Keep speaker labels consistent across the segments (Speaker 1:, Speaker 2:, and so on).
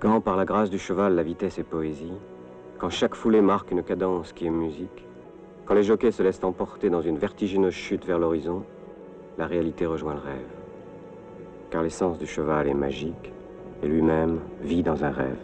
Speaker 1: Quand par la grâce du cheval la vitesse est poésie, quand chaque foulée marque une cadence qui est musique, quand les jockeys se laissent emporter dans une vertigineuse chute vers l'horizon, la réalité rejoint le rêve. Car l'essence du cheval est magique et lui-même vit dans un rêve.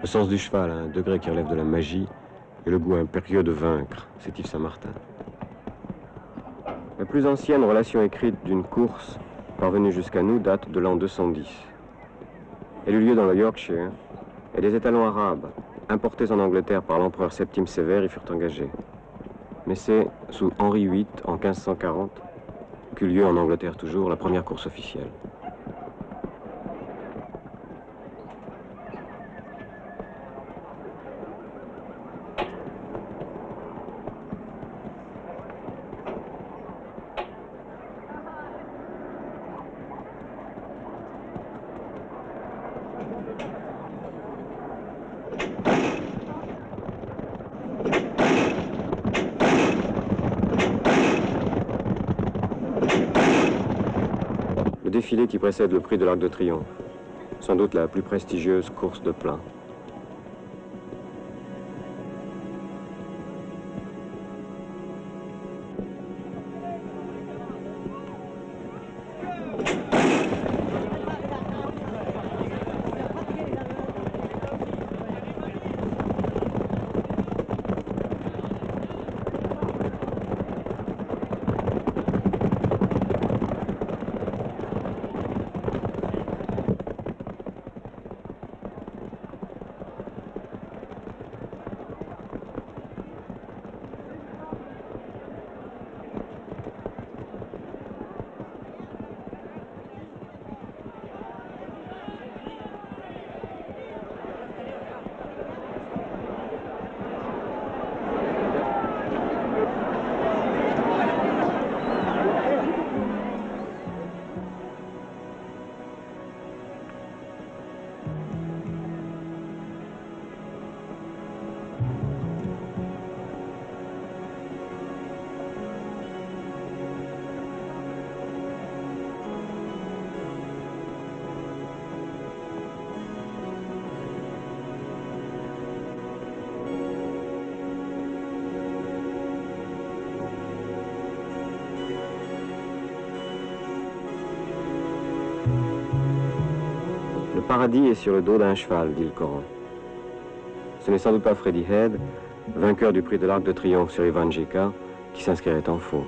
Speaker 1: Le sens du cheval a un degré qui relève de la magie et le goût impérieux de vaincre, c'est Yves Saint-Martin. La plus ancienne relation écrite d'une course parvenue jusqu'à nous date de l'an 210. Elle eut lieu dans le Yorkshire et des étalons arabes, importés en Angleterre par l'empereur Septime Sévère, y furent engagés. Mais c'est sous Henri VIII, en 1540, qu'eut lieu en Angleterre toujours la première course officielle. Le défilé qui précède le prix de l'Arc de Triomphe, sans doute la plus prestigieuse course de plat. Le paradis est sur le dos d'un cheval, dit le Coran. Ce n'est sans doute pas Freddy Head, vainqueur du prix de l'Arc de Triomphe sur Ivan Jeka, qui s'inscrirait en faux.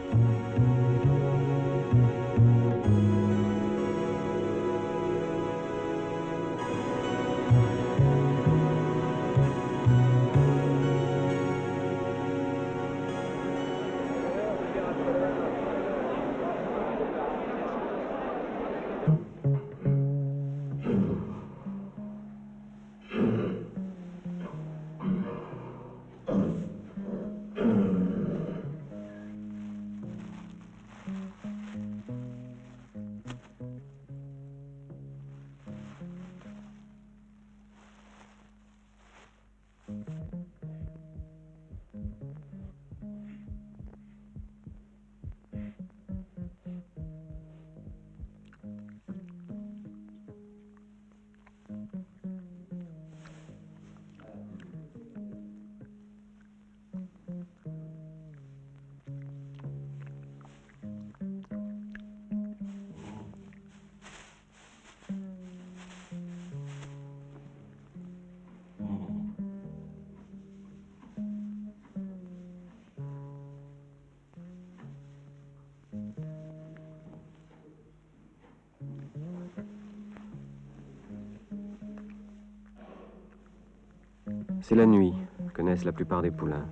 Speaker 1: C'est la nuit que naissent la plupart des poulains.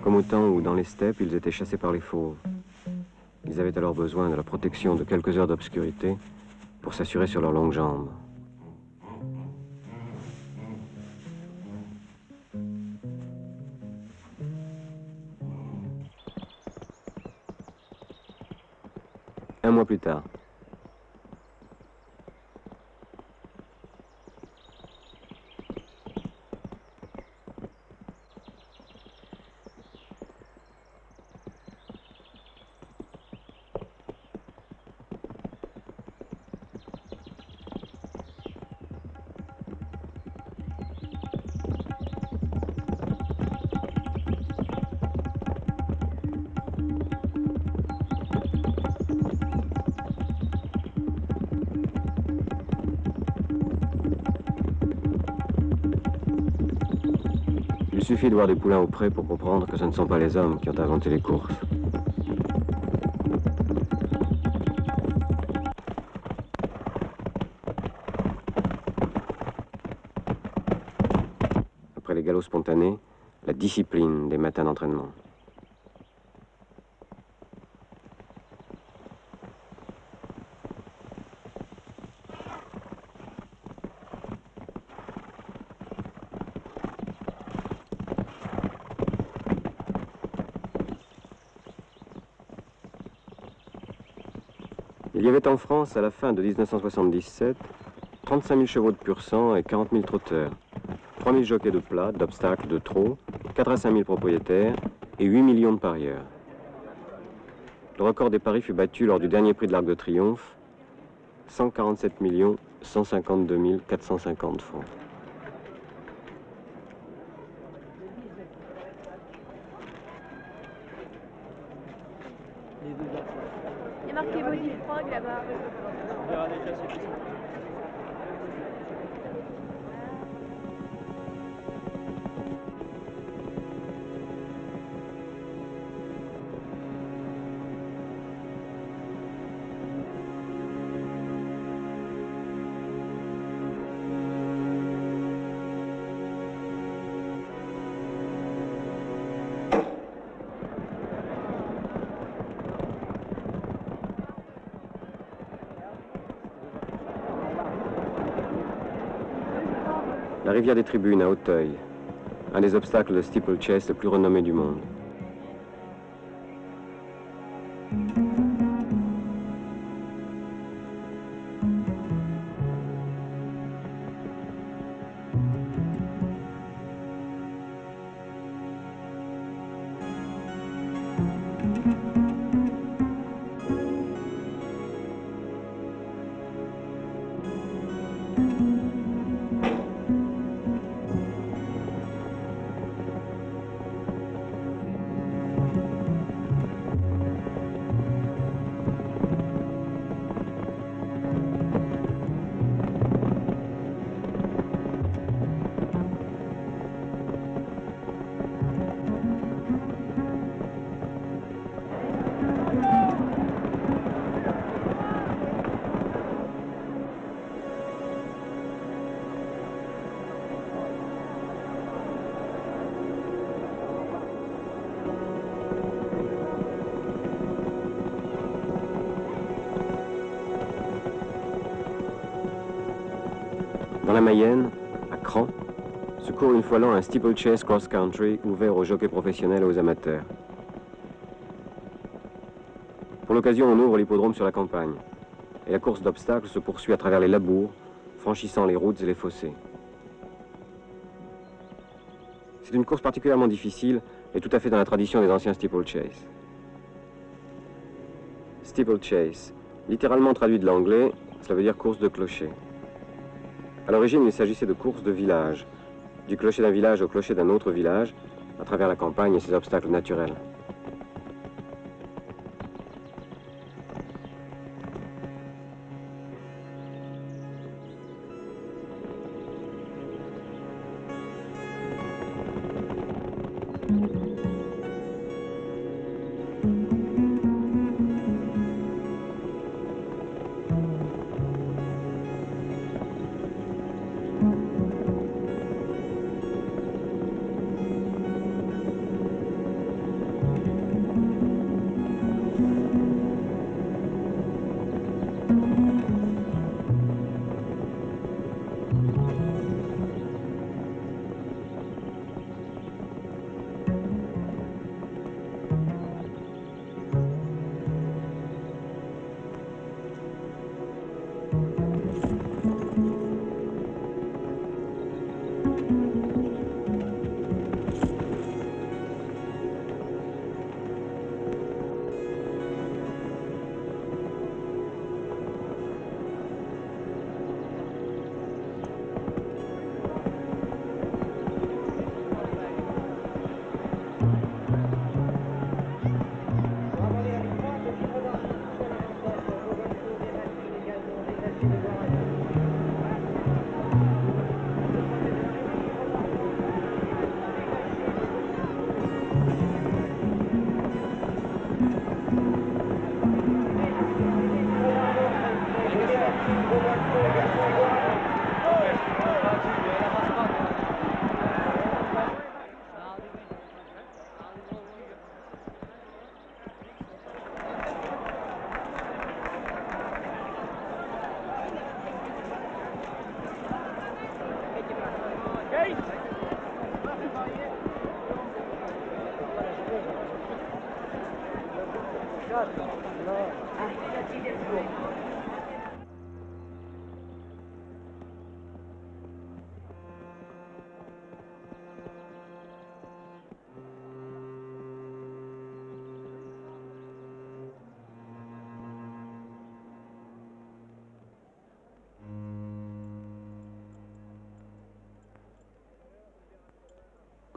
Speaker 1: Comme au temps où, dans les steppes, ils étaient chassés par les fauves. Ils avaient alors besoin de la protection de quelques heures d'obscurité pour s'assurer sur leurs longues jambes. Un mois plus tard. Il suffit de voir des poulains au pré pour comprendre que ce ne sont pas les hommes qui ont inventé les courses. Après les galops spontanés, la discipline des matins d'entraînement. Il y avait en France, à la fin de 1977, 35 000 chevaux de pur sang et 40 000 trotteurs, 3 000 jockeys de plat, d'obstacles, de trot, 4 à 5 000 propriétaires et 8 millions de parieurs. Le record des paris fut battu lors du dernier prix de l'Arc de Triomphe, 147 152 450 francs.
Speaker 2: Il y a marqué Body Frog là-bas.
Speaker 1: La rivière des Tribunes à Auteuil, un des obstacles de steeplechase le plus renommé du monde. Dans la Mayenne, à Cran, se court une fois l'an un steeplechase cross-country ouvert aux jockeys professionnels et aux amateurs. Pour l'occasion, on ouvre l'hippodrome sur la campagne et la course d'obstacles se poursuit à travers les labours, franchissant les routes et les fossés. C'est une course particulièrement difficile et tout à fait dans la tradition des anciens steeplechase. Steeplechase, littéralement traduit de l'anglais, cela veut dire course de clocher. À l'origine, il s'agissait de course de village, du clocher d'un village au clocher d'un autre village, à travers la campagne et ses obstacles naturels.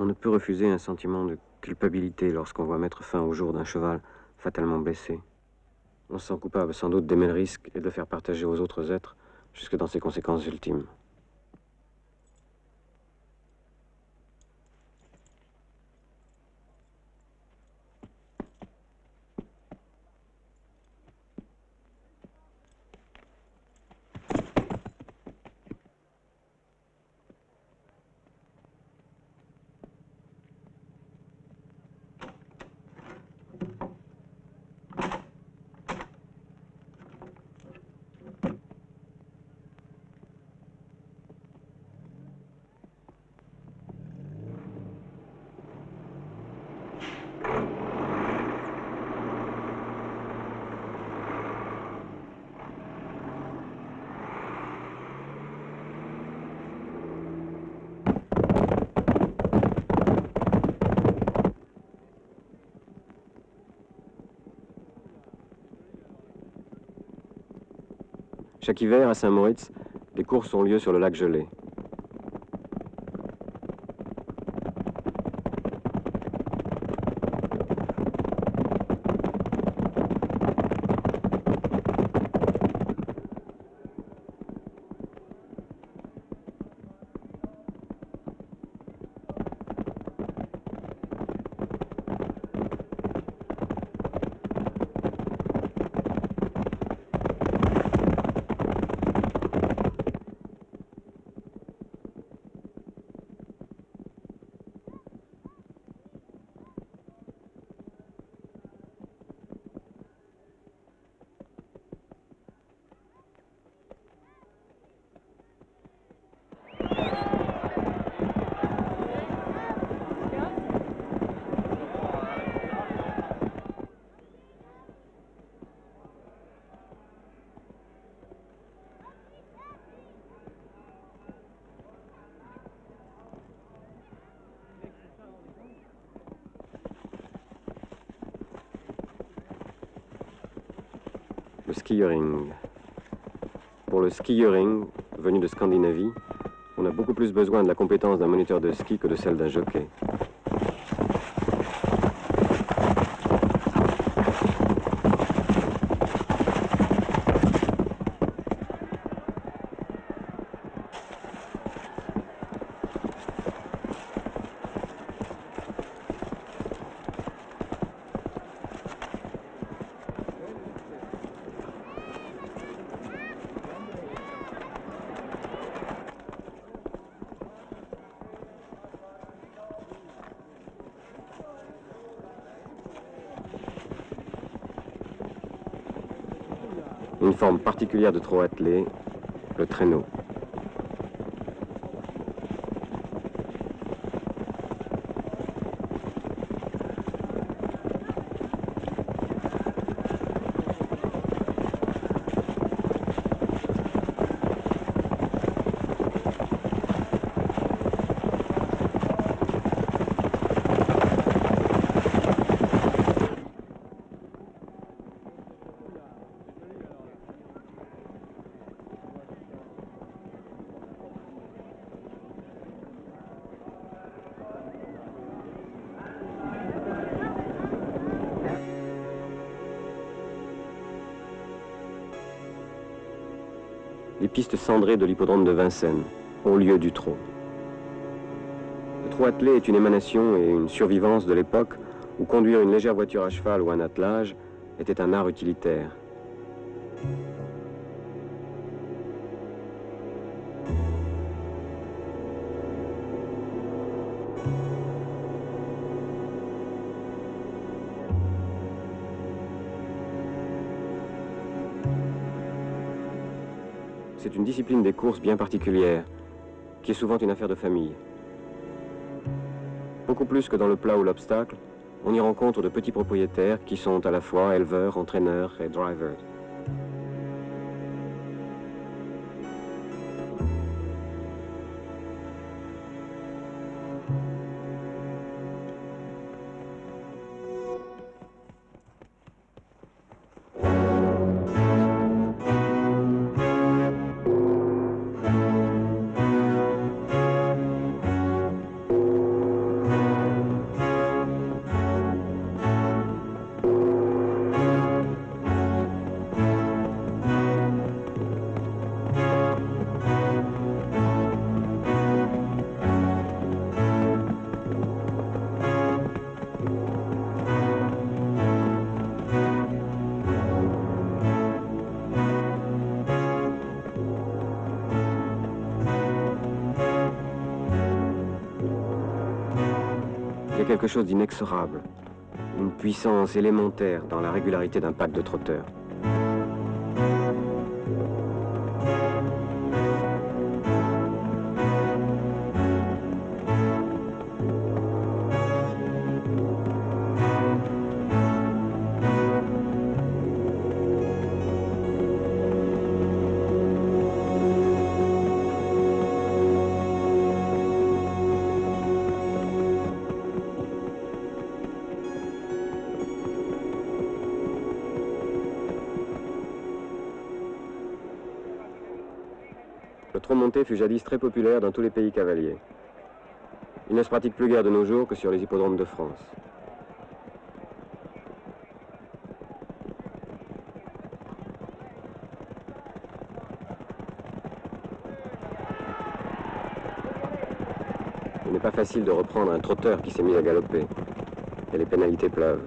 Speaker 1: On ne peut refuser un sentiment de culpabilité lorsqu'on voit mettre fin au jour d'un cheval fatalement blessé. On se sent coupable sans doute d'aimer le risque et de faire partager aux autres êtres jusque dans ses conséquences ultimes. Chaque hiver, à Saint-Moritz, des courses ont lieu sur le lac gelé. skiering. Pour le skiering, venu de Scandinavie, on a beaucoup plus besoin de la compétence d'un moniteur de ski que de celle d'un jockey. Une forme particulière de trot attelé, le traîneau. Les pistes cendrées de l'hippodrome de Vincennes, au lieu du trot. Le trot attelé est une émanation et une survivance de l'époque où conduire une légère voiture à cheval ou un attelage était un art utilitaire. C'est une discipline des courses bien particulière, qui est souvent une affaire de famille. Beaucoup plus que dans le plat ou l'obstacle, on y rencontre de petits propriétaires qui sont à la fois éleveurs, entraîneurs et drivers. Il y a quelque chose d'inexorable, une puissance élémentaire dans la régularité d'un pack de trotteurs. Le trot monté fut jadis très populaire dans tous les pays cavaliers. Il ne se pratique plus guère de nos jours que sur les hippodromes de France. Il n'est pas facile de reprendre un trotteur qui s'est mis à galoper, et les pénalités pleuvent.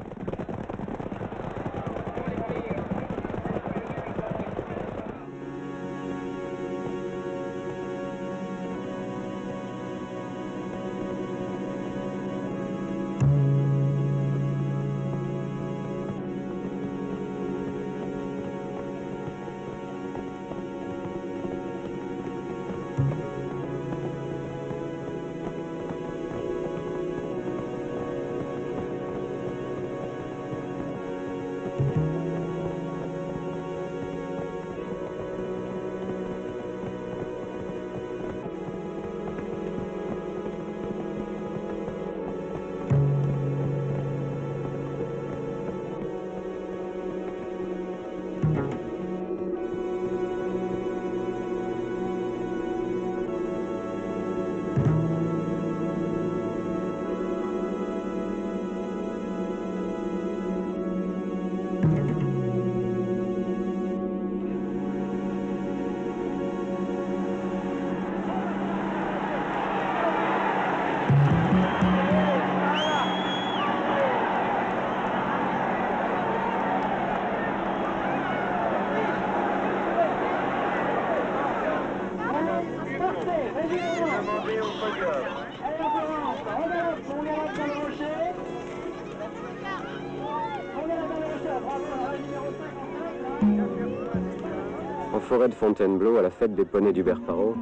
Speaker 1: En forêt de Fontainebleau, à la fête des poneys d'Hubert Parot,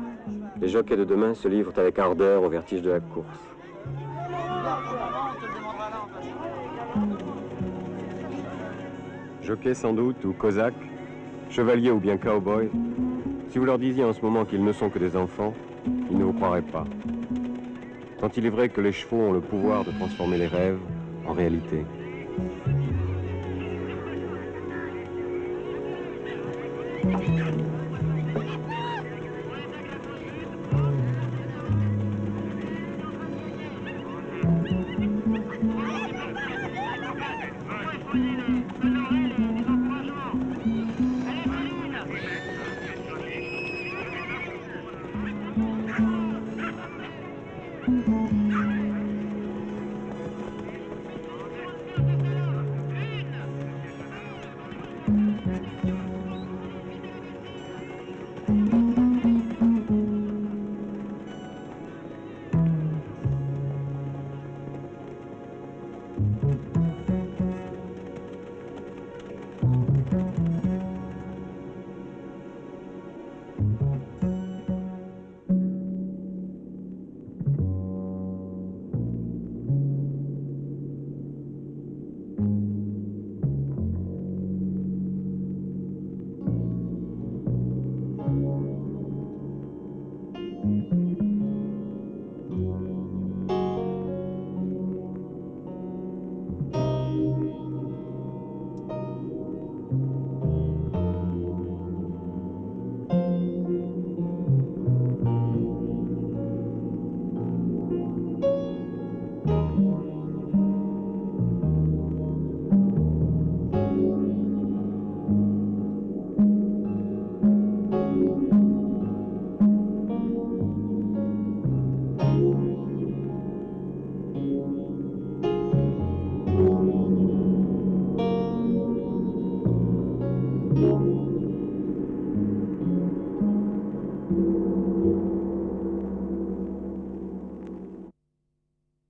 Speaker 1: les jockeys de demain se livrent avec ardeur au vertige de la course. Jockeys sans doute, ou cosaques, chevaliers ou bien cow-boys, si vous leur disiez en ce moment qu'ils ne sont que des enfants, ils ne vous croiraient pas. Tant il est vrai que les chevaux ont le pouvoir de transformer les rêves en réalité.